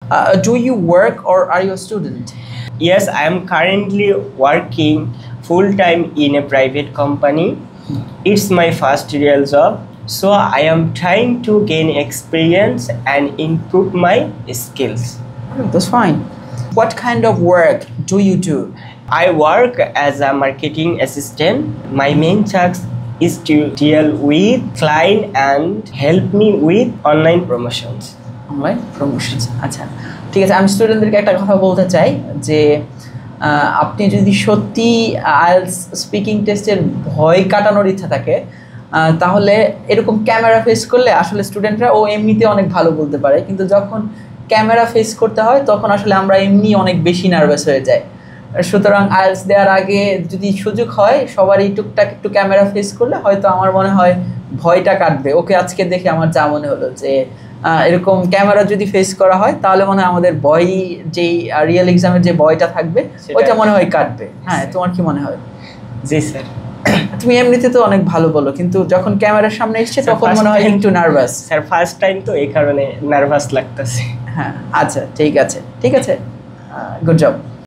Do you work or are you a student? Yes, I am currently working full time in a private company. It's my first real job, so I am trying to gain experience and improve my skills. That's fine. What kind of work do you do? I work as a marketing assistant. My main task is to deal with client and help me with online promotions. Online promotions. আচ্ছা ঠিক আছে, আমি স্টুডেন্টদেরকে একটা কথা বলতে চাই যে আপনি যদি সত্যি আইএলটিএস স্পিকিং টেস্টের ভয় কাটানোর ইচ্ছা থাকে তাহলে এরকম ক্যামেরা ফেস করলে আসলে স্টুডেন্টরা এমনিতে অনেক ভালো বলতে পারে, কিন্তু যখন ক্যামেরা ফেস করতে হয় তখন আসলে আমরা এমনি অনেক বেশি নার্ভাস হয়ে যাই। সুতরাং আইএলটিএস দেওয়ার আগে যদি সুযোগ হয় সবারই টুকটাক একটু ক্যামেরা ফেস করলে হয়তো আমার মনে হয় ভয়টা কাটবে। ওকে আজকে দেখে আমার যা মনে হলো যে এরকম ক্যামেরা যদি ফেস করা হয় তাহলে মনে হয় আমাদের ভয় যেই রিয়েল এক্সামের যে ভয়টা থাকবে ওইটা মনে হয় কাটবে। হ্যাঁ, তোমার কি মনে হয়? জি স্যার। তুমি এমনিতে তো অনেক ভালো বলো, কিন্তু যখন ক্যামেরার সামনে এসছে তখন মনে হয় একটু নার্ভাস। স্যার ফার্স্ট টাইম তো এই কারণে নার্ভাস লাগতেছে। হ্যাঁ আচ্ছা ঠিক আছে, ঠিক আছে, গুড জব।